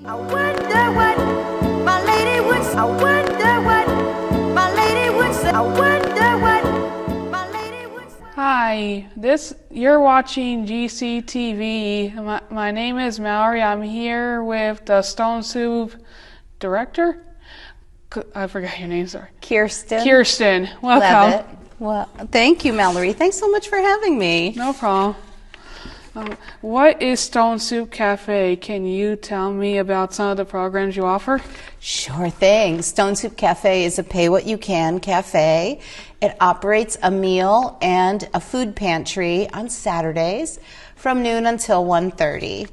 I wonder what my lady would say. I wonder what my lady would say. I wonder what my lady would say. Hi, you're watching GCTV. My name is Mallory. I'm here with the Stone Soup director. I forgot your name, sorry. Kirsten. Welcome. Levitt. Well, thank you, Mallory. Thanks so much for having me. No problem. What is Stone Soup Cafe? Can you tell me about some of the programs you offer? Sure thing. Stone Soup Cafe is a pay-what-you-can cafe. It operates a meal and a food pantry on Saturdays from noon until 1:30.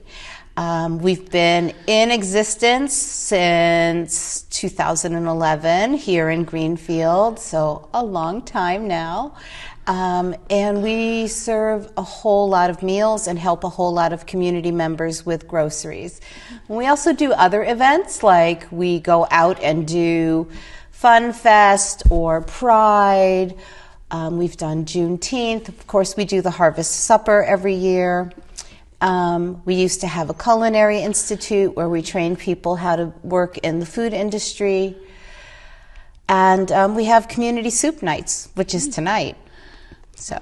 We've been in existence since 2011 here in Greenfield, so a long time now. And we serve a whole lot of meals and help a whole lot of community members with groceries. And we also do other events, like we go out and do Fun Fest or Pride. We've done Juneteenth. Of course, we do the Harvest Supper every year. We used to have a culinary institute where we train people how to work in the food industry. And we have community soup nights, which is tonight. So,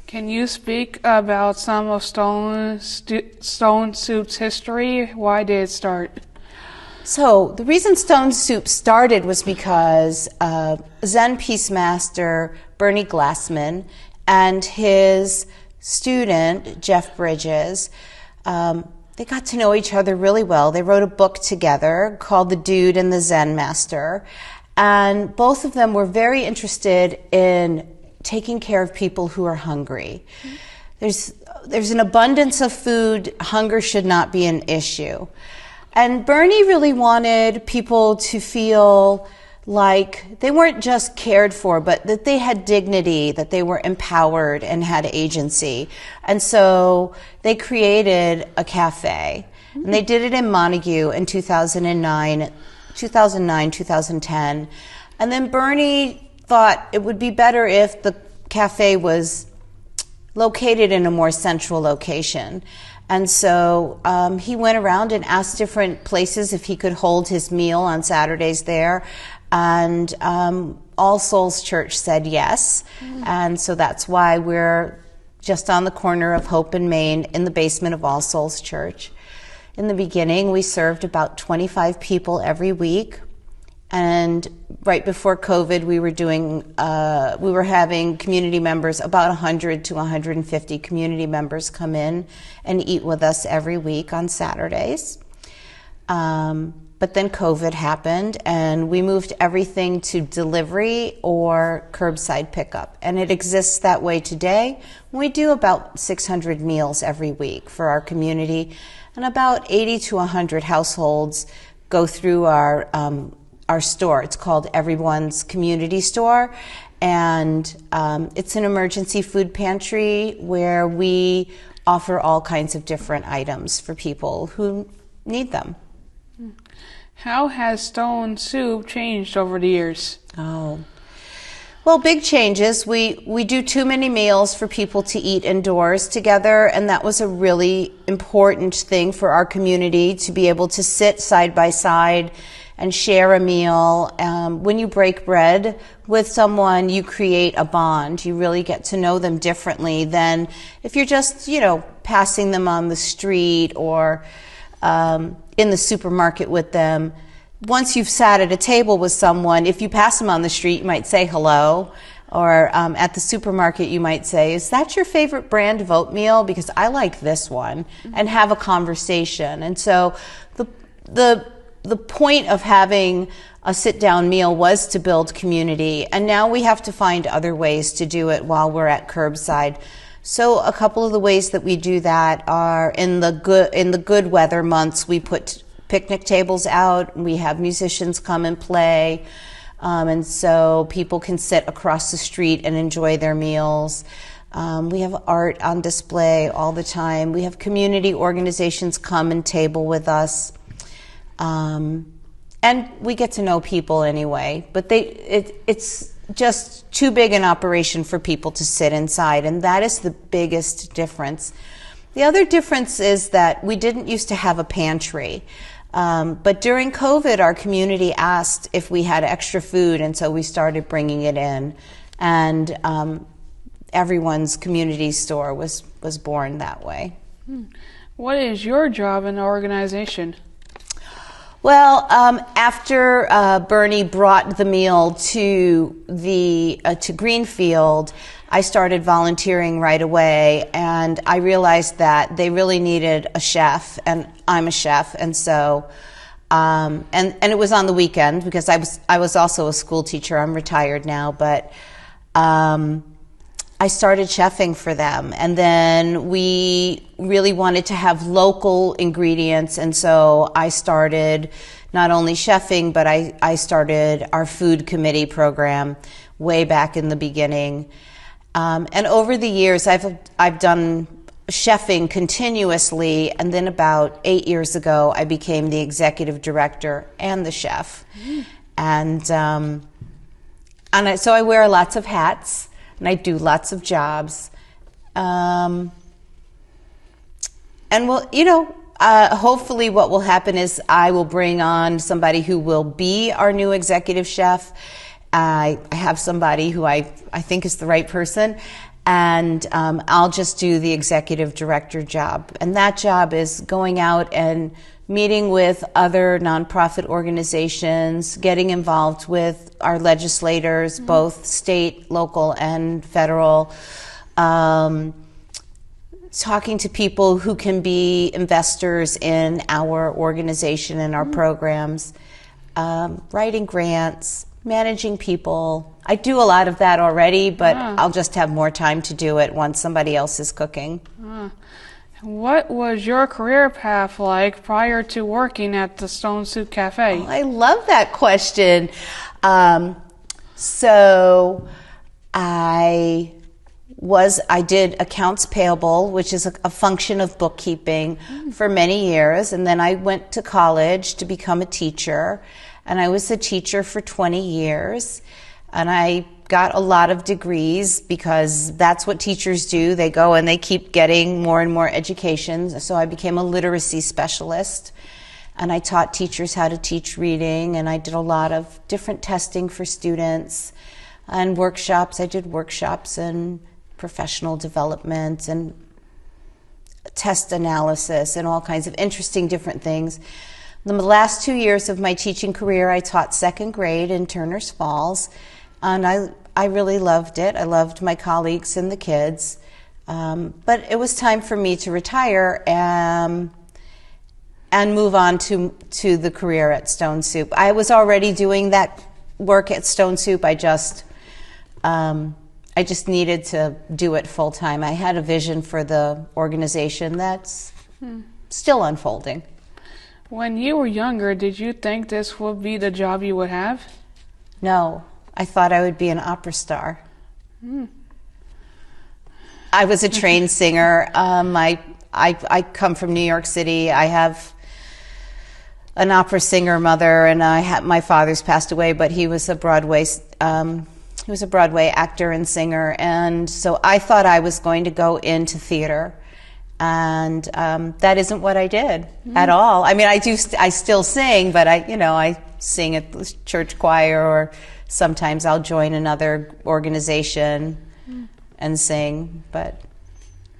can you speak about some of Stone Soup's history? Why did it start? So the reason Stone Soup started was because Zen Peace Master Bernie Glassman and his student, Jeff Bridges, they got to know each other really well. They wrote a book together called The Dude and the Zen Master. And both of them were very interested in taking care of people who are hungry. There's an abundance of food. Hunger should not be an issue. And Bernie really wanted people to feel like they weren't just cared for, but that they had dignity, that they were empowered and had agency. And so they created a cafe. And they did it in Montague in 2009, 2010. And then Bernie thought it would be better if the cafe was located in a more central location. And so he went around and asked different places if he could hold his meal on Saturdays there. And All Souls Church said yes. And so that's why we're just on the corner of Hope and Main in the basement of All Souls Church. In the beginning, we served about 25 people every week. And right before COVID, we were having community members, about 100 to 150 community members come in and eat with us every week on Saturdays. But then COVID happened and we moved everything to delivery or curbside pickup. And it exists that way today. We do about 600 meals every week for our community, and about 80 to 100 households go through our store. It's called Everyone's Community Store, and it's an emergency food pantry where we offer all kinds of different items for people who need them. How has Stone Soup changed over the years? Oh, well, big changes. We do too many meals for people to eat indoors together, and that was a really important thing for our community, to be able to sit side by side and share a meal. When you break bread with someone, you create a bond. You really get to know them differently than if you're just, passing them on the street or in the supermarket with them. Once you've sat at a table with someone, if you pass them on the street, you might say hello. Or at the supermarket, you might say, "Is that your favorite brand of oatmeal? Because I like this one," and have a conversation. And so the point of having a sit-down meal was to build community, and now we have to find other ways to do it while we're at curbside. So a couple of the ways that we do that are in the good weather months, we put picnic tables out, we have musicians come and play, and so people can sit across the street and enjoy their meals. We have art on display all the time. We have community organizations come and table with us. And we get to know people anyway, but it's just too big an operation for people to sit inside, and that is the biggest difference. The other difference is that we didn't used to have a pantry. But during COVID, our community asked if we had extra food, and so we started bringing it in. And everyone's community store was born that way. What is your job in the organization? Well, after Bernie brought the meal to Greenfield, I started volunteering right away, and I realized that they really needed a chef, and I'm a chef, and so and it was on the weekend because I was also a school teacher. I'm retired now, but I started chefing for them, and then we really wanted to have local ingredients, and so I started not only chefing, but I started our food committee program way back in the beginning. And over the years, I've done chefing continuously, and then about 8 years ago, I became the executive director and the chef. And so I wear lots of hats, and I do lots of jobs. And hopefully what will happen is I will bring on somebody who will be our new executive chef. I have somebody who I think is the right person, and I'll just do the executive director job. And that job is going out and meeting with other nonprofit organizations, getting involved with our legislators, both state, local, and federal, talking to people who can be investors in our organization and our programs, writing grants, managing people. I do a lot of that already, but I'll just have more time to do it once somebody else is cooking. What was your career path like prior to working at the Stone Soup Cafe? Oh, I love that question. So I did accounts payable, which is a function of bookkeeping, for many years, and then I went to college to become a teacher, and I was a teacher for 20 years, and I got a lot of degrees because that's what teachers do. They go and they keep getting more and more education. So I became a literacy specialist, and I taught teachers how to teach reading, and I did a lot of different testing for students and workshops. I did workshops and professional development and test analysis and all kinds of interesting different things. In the last 2 years of my teaching career, I taught second grade in Turners Falls, and I really loved it. I loved my colleagues and the kids, but it was time for me to retire and move on to the career at Stone Soup. I was already doing that work at Stone Soup. I just needed to do it full time. I had a vision for the organization that's still unfolding. When you were younger, did you think this would be the job you would have? No, I thought I would be an opera star. I was a trained singer. I come from New York City. I have an opera singer mother, and my father's passed away, but he was a Broadway actor and singer, and so I thought I was going to go into theater. And that isn't what I did at all. I mean, I still sing, but I sing at the church choir, or sometimes I'll join another organization and sing, but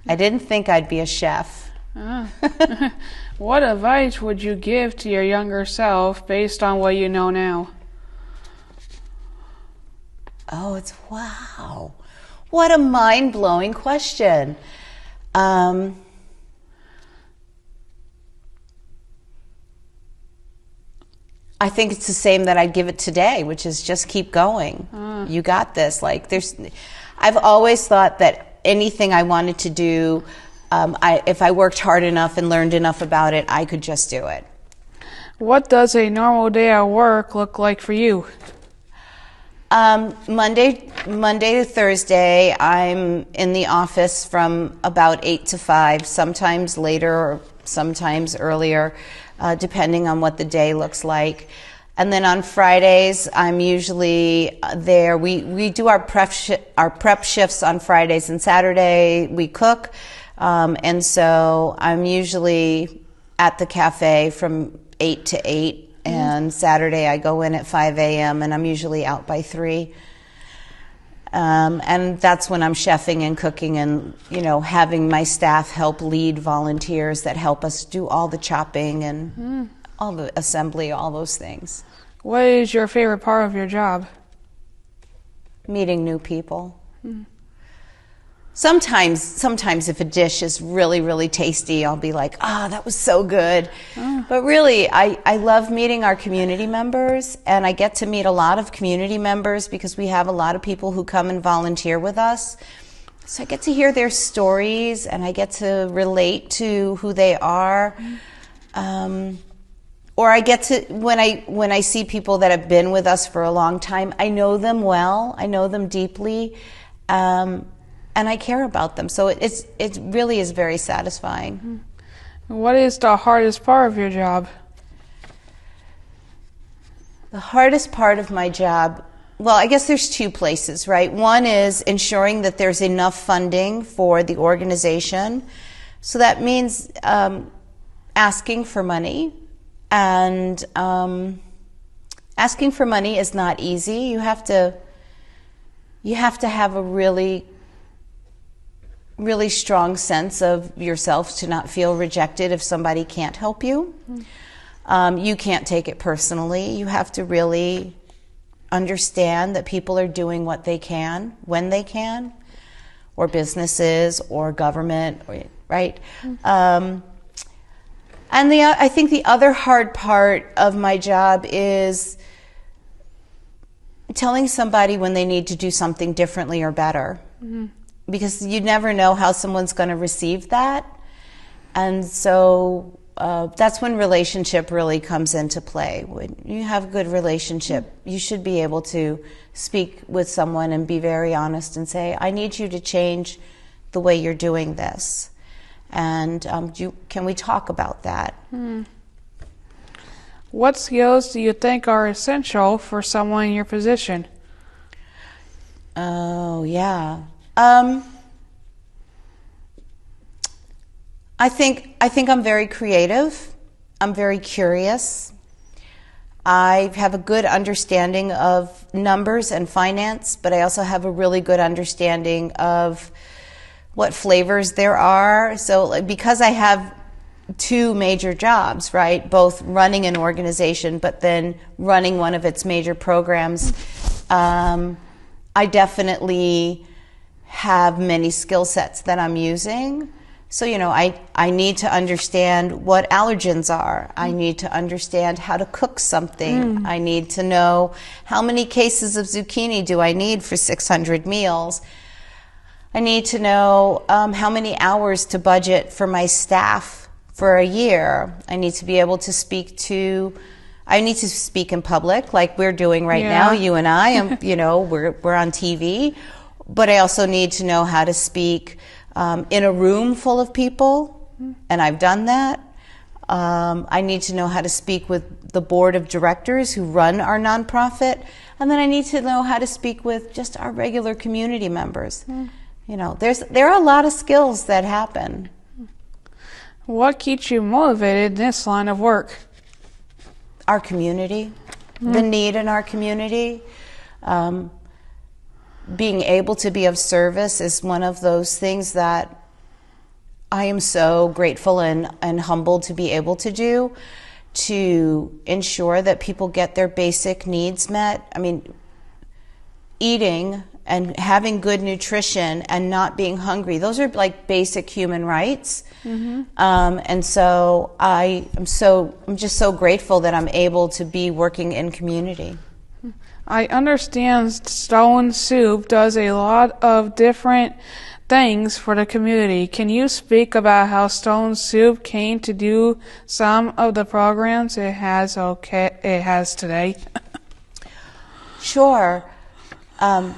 I didn't think I'd be a chef. What advice would you give to your younger self based on what you know now? Oh, wow. What a mind-blowing question. I think it's the same that I'd give it today, which is just keep going. You got this. I've always thought that anything I wanted to do, if I worked hard enough and learned enough about it, I could just do it. What does a normal day at work look like for you? Monday to Thursday, I'm in the office from about 8 to 5, sometimes later or sometimes earlier, depending on what the day looks like. And then on Fridays, I'm usually there. We do our prep shifts on Fridays and Saturday. We cook, and so I'm usually at the cafe from 8 to 8, and Saturday I go in at 5 a.m. and I'm usually out by 3. And that's when I'm chefing and cooking and, having my staff help lead volunteers that help us do all the chopping and all the assembly, all those things. What is your favorite part of your job? Meeting new people. Sometimes if a dish is really, really tasty, I'll be like, that was so good. But really, I love meeting our community members, and I get to meet a lot of community members because we have a lot of people who come and volunteer with us. So I get to hear their stories, and I get to relate to who they are. Or I get to, when I see people that have been with us for a long time, I know them well, I know them deeply, and I care about them. So it really is very satisfying. What is the hardest part of your job? The hardest part of my job, well, I guess there's 2 places, right? One is ensuring that there's enough funding for the organization. So that means asking for money. And asking for money is not easy. You have to have a really, really strong sense of yourself to not feel rejected if somebody can't help you. You can't take it personally. You have to really understand that people are doing what they can, when they can, or businesses or government, right? And I think the other hard part of my job is telling somebody when they need to do something differently or better. Because you never know how someone's going to receive that. And so that's when relationship really comes into play. When you have a good relationship, you should be able to speak with someone and be very honest and say, I need you to change the way you're doing this. And can we talk about that? What skills do you think are essential for someone in your position? Oh, yeah. I think I'm very creative. I'm very curious. I have a good understanding of numbers and finance, but I also have a really good understanding of what flavors there are. So because I have 2 major jobs, right? Both running an organization, but then running one of its major programs, I definitely have many skill sets that I'm using. So, I need to understand what allergens are. I need to understand how to cook something. I need to know how many cases of zucchini do I need for 600 meals. I need to know how many hours to budget for my staff for a year. I need to be able to speak in public like we're doing right now, you and I, and, we're on TV. But I also need to know how to speak in a room full of people, and I've done that. I need to know how to speak with the board of directors who run our nonprofit, and then I need to know how to speak with just our regular community members. There are a lot of skills that happen. What keeps you motivated in this line of work? Our community, the need in our community. Being able to be of service is one of those things that I am so grateful and humbled to be able to do, to ensure that people get their basic needs met. I mean, eating and having good nutrition and not being hungry, those are like basic human rights. And so I'm just so grateful that I'm able to be working in community. I understand Stone Soup does a lot of different things for the community. Can you speak about how Stone Soup came to do some of the programs it has today? Sure. So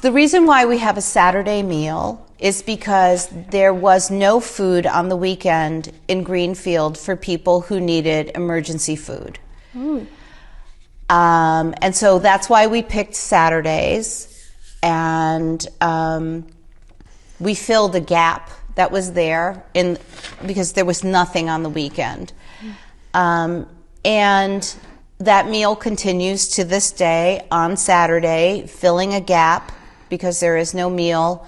the reason why we have a Saturday meal is because there was no food on the weekend in Greenfield for people who needed emergency food. And so that's why we picked Saturdays, and we filled a gap that was there because there was nothing on the weekend. And that meal continues to this day on Saturday, filling a gap because there is no meal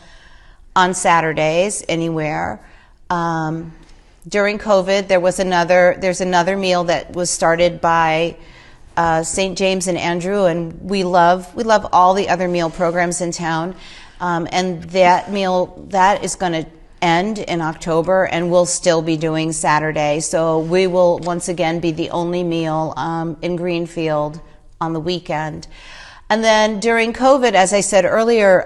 on Saturdays anywhere. During COVID, there's another meal that was started by St. James and Andrew, and we love all the other meal programs in town. And that meal, that is going to end in October, and we'll still be doing Saturday. So we will once again be the only meal in Greenfield on the weekend. And then during COVID, as I said earlier,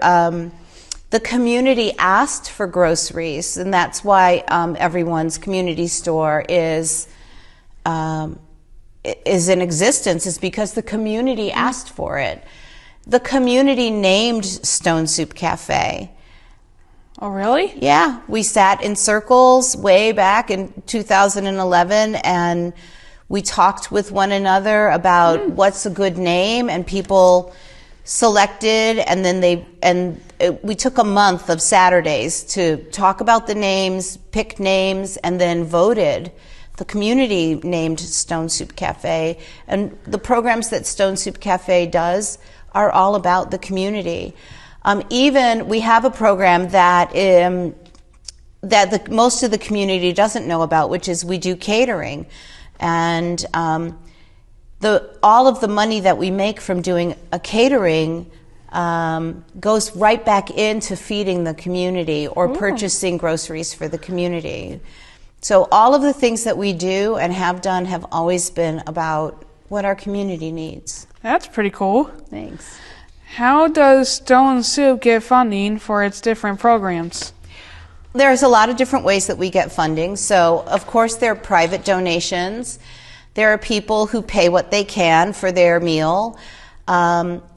the community asked for groceries, and that's why everyone's community store is in existence, is because the community asked for it. The community named Stone Soup Cafe. Oh, really? Yeah, we sat in circles way back in 2011, and we talked with one another about what's a good name, and people selected, and then we took a month of Saturdays to talk about the names, pick names, and then voted. The community named Stone Soup Cafe, and the programs that Stone Soup Cafe does are all about the community. Even we have a program that most of the community doesn't know about, which is we do catering, and all of the money that we make from doing a catering goes right back into feeding the community or purchasing groceries for the community. So all of the things that we do and have done have always been about what our community needs. That's pretty cool. Thanks. How does Stone Soup get funding for its different programs? There's a lot of different ways that we get funding. So, of course, there are private donations. There are people who pay what they can for their meal.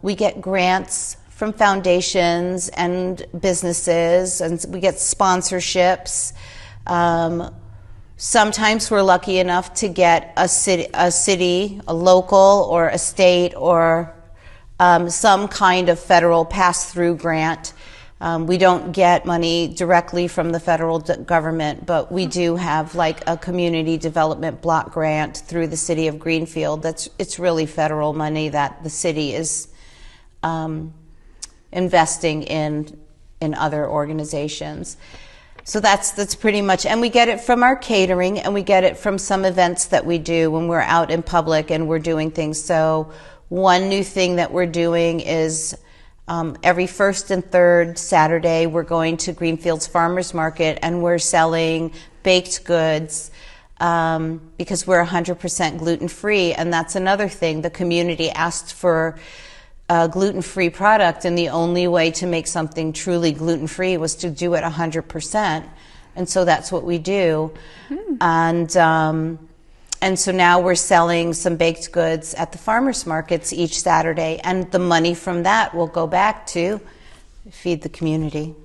We get grants from foundations and businesses, and we get sponsorships. Sometimes we're lucky enough to get a city, a local, or a state, or some kind of federal pass-through grant. We don't get money directly from the federal government, but we do have like a community development block grant through the city of Greenfield. It's really federal money that the city is investing in other organizations. So that's pretty much, and we get it from our catering, and we get it from some events that we do when we're out in public and we're doing things. So one new thing that we're doing is every first and third Saturday, we're going to Greenfield's Farmers Market, and we're selling baked goods because we're 100% gluten-free. And that's another thing. The community asked for a gluten-free product, and the only way to make something truly gluten-free was to do it 100%. And so that's what we do. And so now we're selling some baked goods at the farmers markets each Saturday, and the money from that will go back to feed the community.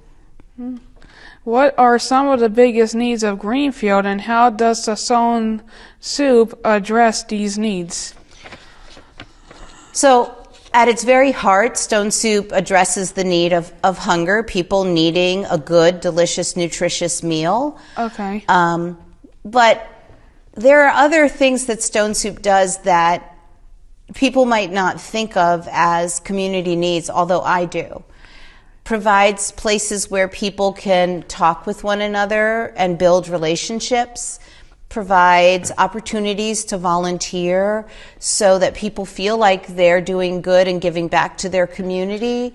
What are some of the biggest needs of Greenfield, and how does the Stone Soup address these needs? So at its very heart, Stone Soup addresses the need of hunger, people needing a good, delicious, nutritious meal. Okay. But there are other things that Stone Soup does that people might not think of as community needs, although I do. Provides places where people can talk with one another and build relationships. Provides opportunities to volunteer so that people feel like they're doing good and giving back to their community.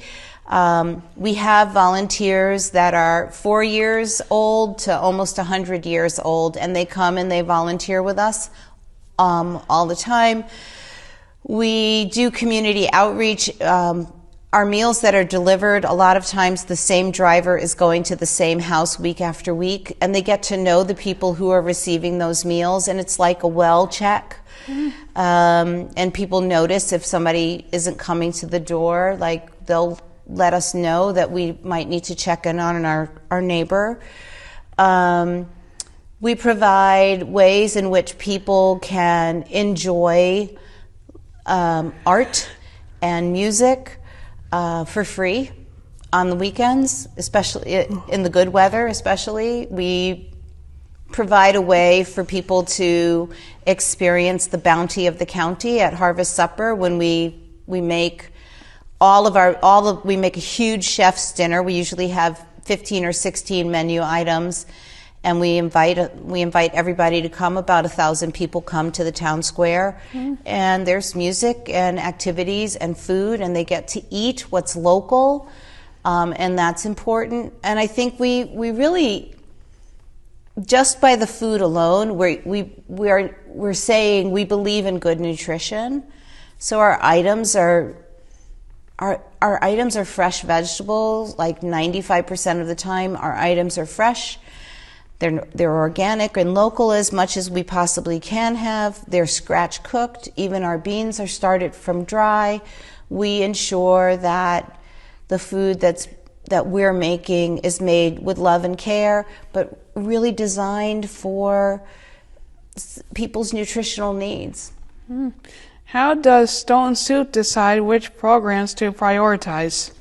We have volunteers that are 4 years old to almost 100 years old, and they come and they volunteer with us all the time. We do community outreach. Our meals that are delivered, a lot of times the same driver is going to the same house week after week, and they get to know the people who are receiving those meals, and it's like a well check. And people notice if somebody isn't coming to the door, like they'll let us know that we might need to check in on our neighbor. We provide ways in which people can enjoy art and music for free on the weekends, especially in the good weather. Especially, we provide a way for people to experience the bounty of the county at Harvest Supper when we make we make a huge chef's dinner. We usually have 15 or 16 menu items, and we invite everybody to come. About 1,000 people come to the town square, and there's music and activities and food, and they get to eat what's local, and that's important. And I think we really, just by the food alone, we're saying we believe in good nutrition. So our items are fresh vegetables. Like 95% of the time, our items are fresh. They're organic and local as much as we possibly can have. They're scratch cooked. Even our beans are started from dry. We ensure that the food that we're making is made with love and care, but really designed for people's nutritional needs. How does Stone Soup decide which programs to prioritize?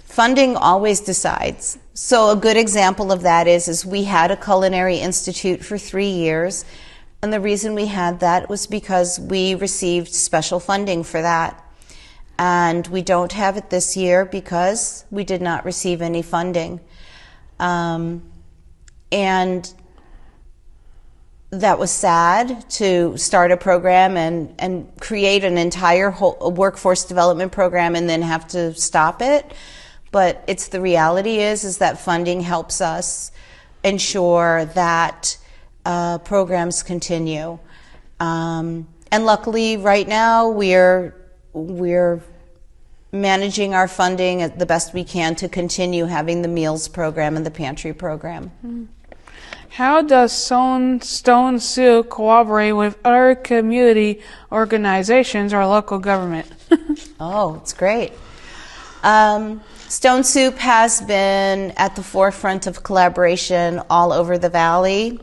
Funding always decides. So a good example of that is we had a culinary institute for 3 years, and the reason we had that was because we received special funding for that. And we don't have it this year because we did not receive any funding. And that was sad, to start a program and create an entire workforce development program and then have to stop it. But the reality is that funding helps us ensure that programs continue. And luckily, right now, we're managing our funding the best we can to continue having the meals program and the pantry program. How does Stone Soup cooperate with other community organizations or local government? Oh, it's great. Stone Soup has been at the forefront of collaboration all over the valley.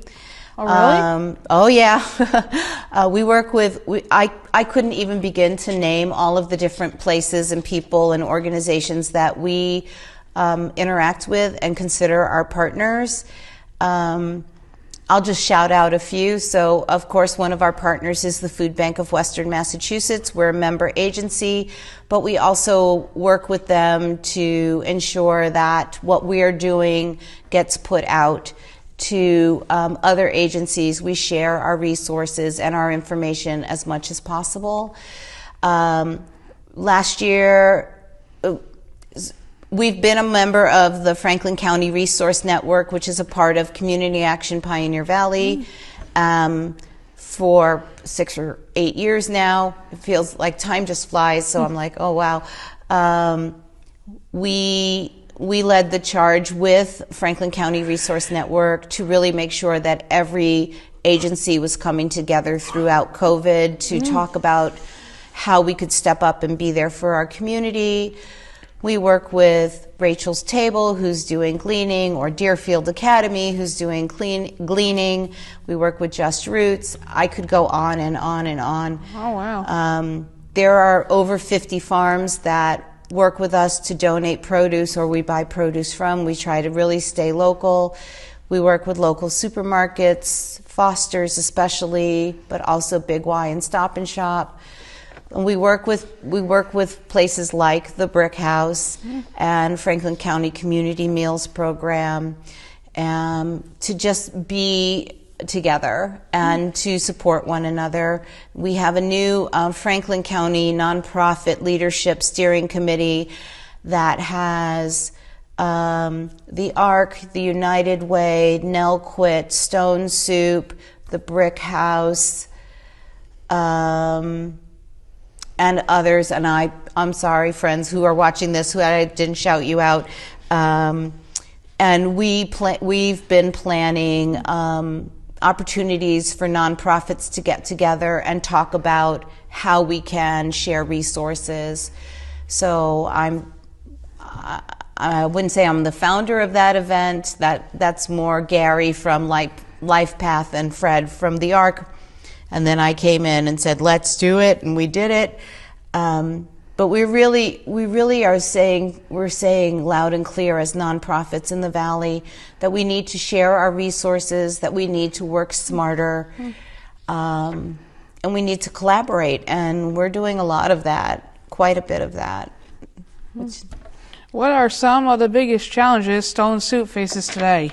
Oh, really? Oh, yeah. We work with, I couldn't even begin to name all of the different places and people and organizations that we interact with and consider our partners. I'll just shout out a few. So, of course, one of our partners is the Food Bank of Western Massachusetts. We're a member agency, but we also work with them to ensure that what we're doing gets put out to other agencies. We share our resources and our information as much as possible. Last year, we've been a member of the Franklin County Resource Network, which is a part of Community Action Pioneer Valley, for 6 or 8 years now. It feels like time just flies, so I'm like, oh, wow. We led the charge with Franklin County Resource Network to really make sure that every agency was coming together throughout COVID to talk about how we could step up and be there for our community. We work with Rachel's Table, who's doing gleaning, or Deerfield Academy, who's doing gleaning. We work with Just Roots. I could go on and on and on. Oh, wow. There are over 50 farms that work with us to donate produce, or we buy produce from. We try to really stay local. We work with local supermarkets, Foster's especially, but also Big Y and Stop and Shop. And we work with places like the Brick House and Franklin County Community Meals Program, to just be together and to support one another. We have a new Franklin County Nonprofit Leadership Steering Committee that has the ARC, the United Way, Nell Quit, Stone Soup, the Brick House, and others. And I'm sorry, friends who are watching this, who I didn't shout you out. And we've been planning opportunities for nonprofits to get together and talk about how we can share resources. So I wouldn't say I'm the founder of that event. That's more Gary from Life Path and Fred from the ARC. And then I came in and said, let's do it, and we did it. But we really are saying, we're saying loud and clear as nonprofits in the Valley that we need to share our resources, that we need to work smarter, and we need to collaborate. And we're doing a lot of that, quite a bit of that. What are some of the biggest challenges Stone Soup faces today?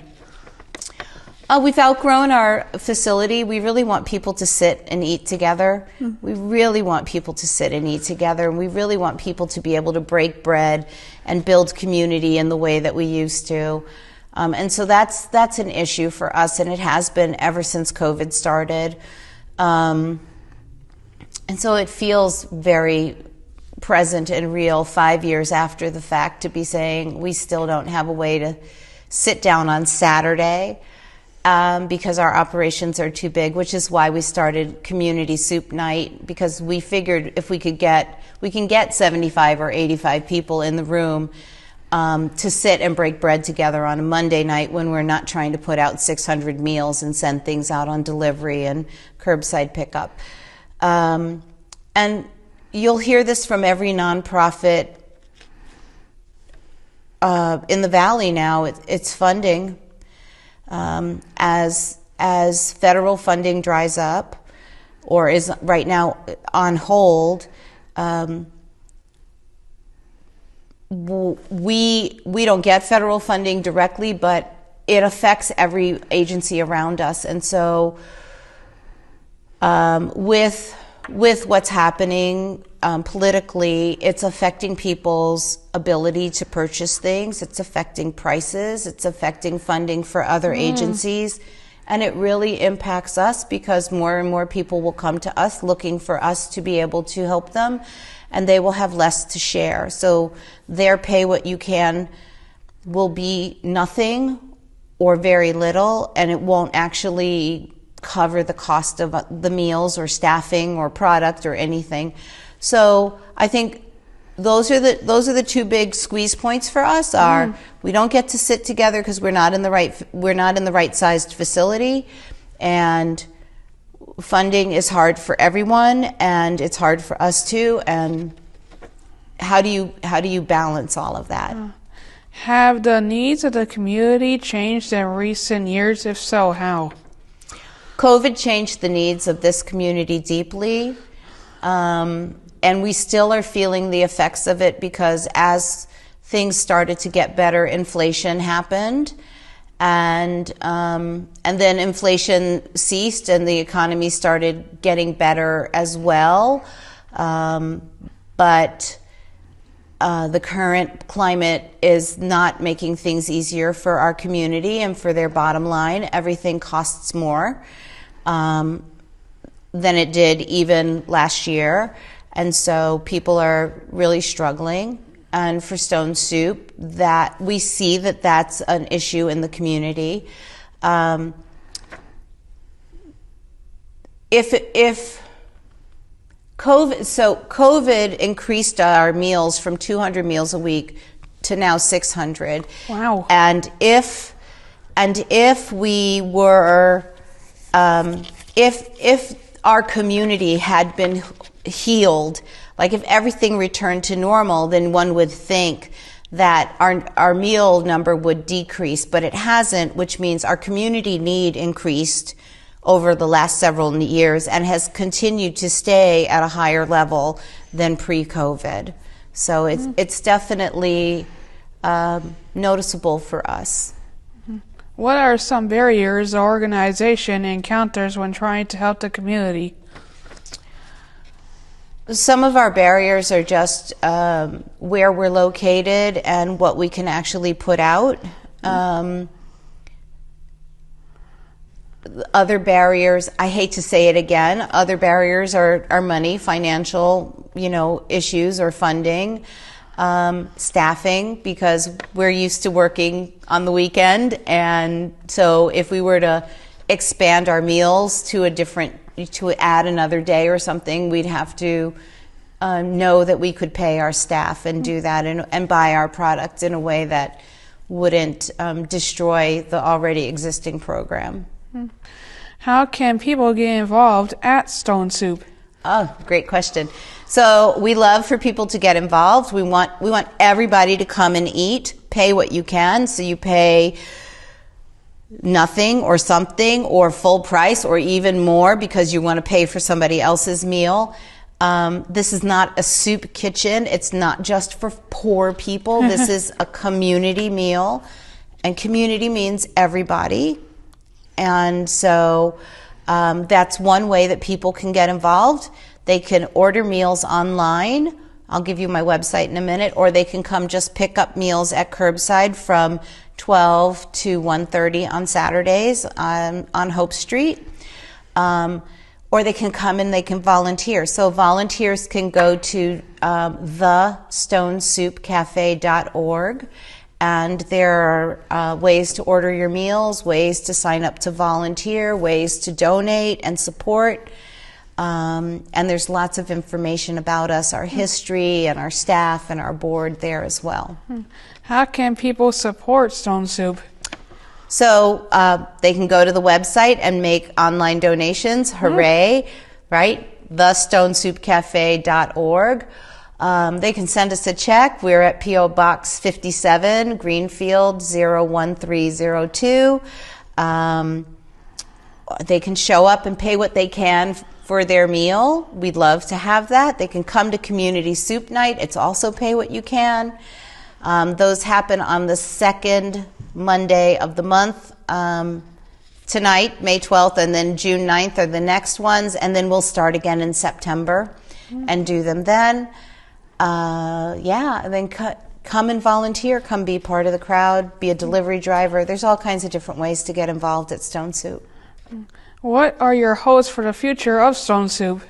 We've outgrown our facility. We really want people to sit and eat together. We really want people to sit and eat together, and we really want people to be able to break bread and build community in the way that we used to. And so that's an issue for us, and it has been ever since COVID started. And so it feels very present and real 5 years after the fact to be saying we still don't have a way to sit down on Saturday. Because our operations are too big, which is why we started Community Soup Night, because we figured if we can get 75 or 85 people in the room to sit and break bread together on a Monday night when we're not trying to put out 600 meals and send things out on delivery and curbside pickup. And you'll hear this from every nonprofit in the Valley now. It's funding. As federal funding dries up or is right now on hold, we don't get federal funding directly, but it affects every agency around us. And so with what's happening politically, it's affecting people's ability to purchase things. It's affecting prices. It's affecting funding for other agencies. And it really impacts us because more and more people will come to us looking for us to be able to help them, and they will have less to share. So their pay what you can will be nothing or very little, and it won't actually cover the cost of the meals or staffing or product or anything. So I think those are the two big squeeze points for us. We don't get to sit together because we're not in the right sized facility, and funding is hard for everyone, and it's hard for us too. And how do you balance all of that? Have the needs of the community changed in recent years? If so, how? COVID changed the needs of this community deeply, and we still are feeling the effects of it because as things started to get better, inflation happened, and then inflation ceased and the economy started getting better as well. But the current climate is not making things easier for our community and for their bottom line. Everything costs more than it did even last year. And so people are really struggling. And for Stone Soup, that we see that that's an issue in the community. If COVID increased our meals from 200 meals a week to now 600. Wow. And if we were, if our community had been healed, like if everything returned to normal, then one would think that our meal number would decrease, but it hasn't, which means our community need increased over the last several years and has continued to stay at a higher level than pre-COVID. So it's definitely noticeable for us. What are some barriers the organization encounters when trying to help the community? Some of our barriers are just where we're located and what we can actually put out. Other barriers, I hate to say it again, other barriers are money, financial, issues or funding, staffing, because we're used to working on the weekend. And so if we were to expand our meals to add another day or something, we'd have to know that we could pay our staff and do that and buy our products in a way that wouldn't destroy the already existing program. How can people get involved at Stone Soup? Oh, great question. So we love for people to get involved. We want everybody to come and eat. Pay what you can. So you pay nothing or something or full price or even more because you want to pay for somebody else's meal. This is not a soup kitchen. It's not just for poor people. This is a community meal, and community means everybody. And so that's one way that people can get involved. They can order meals online. I'll give you my website in a minute, or they can come just pick up meals at curbside from 12 to 1:30 on Saturdays on Hope Street. Or they can come and they can volunteer. So volunteers can go to thestonesoupcafe.org, and there are ways to order your meals, ways to sign up to volunteer, ways to donate and support. And there's lots of information about us, our history and our staff and our board there as well. How can people support Stone Soup? So they can go to the website and make online donations. Hooray, right? thestonesoupcafe.org. They can send us a check. We're at P.O. Box 57, Greenfield 01302. They can show up and pay what they can for their meal. We'd love to have that. They can come to Community Soup Night. It's also pay what you can. Those happen on the second Monday of the month. Tonight, May 12th, and then June 9th are the next ones, and then we'll start again in September and do them then. And then come and volunteer, come be part of the crowd, be a delivery driver. There's all kinds of different ways to get involved at Stone Soup. What are your hopes for the future of Stone Soup?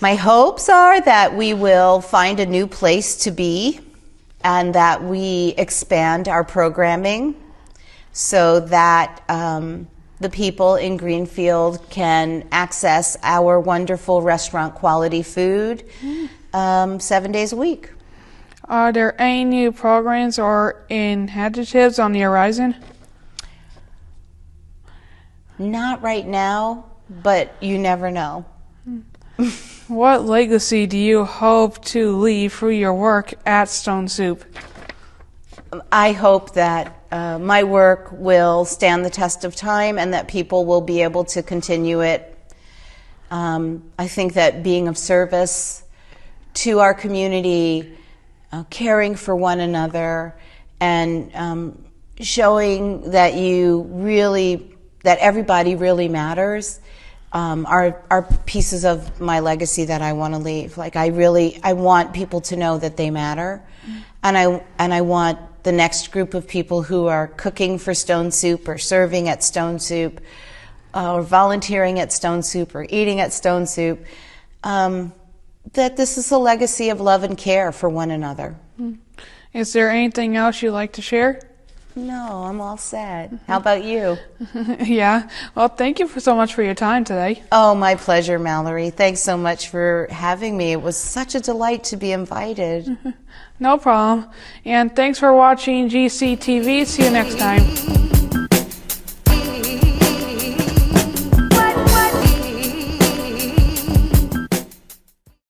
My hopes are that we will find a new place to be and that we expand our programming so that the people in Greenfield can access our wonderful restaurant quality food 7 days a week. Are there any new programs or initiatives on the horizon? Not right now, but you never know. What legacy do you hope to leave through your work at Stone Soup? I hope that my work will stand the test of time and that people will be able to continue it. I think that being of service to our community, caring for one another, and showing that that everybody really matters are pieces of my legacy that I want to leave. Like I want people to know that they matter, and I want the next group of people who are cooking for Stone Soup or serving at Stone Soup or volunteering at Stone Soup or eating at Stone Soup, that this is a legacy of love and care for one another. Is there anything else you'd like to share? No, I'm all set. How about you? Yeah. Well, thank you so much for your time today. Oh, my pleasure, Mallory. Thanks so much for having me. It was such a delight to be invited. No problem. And thanks for watching GCTV. See you next time.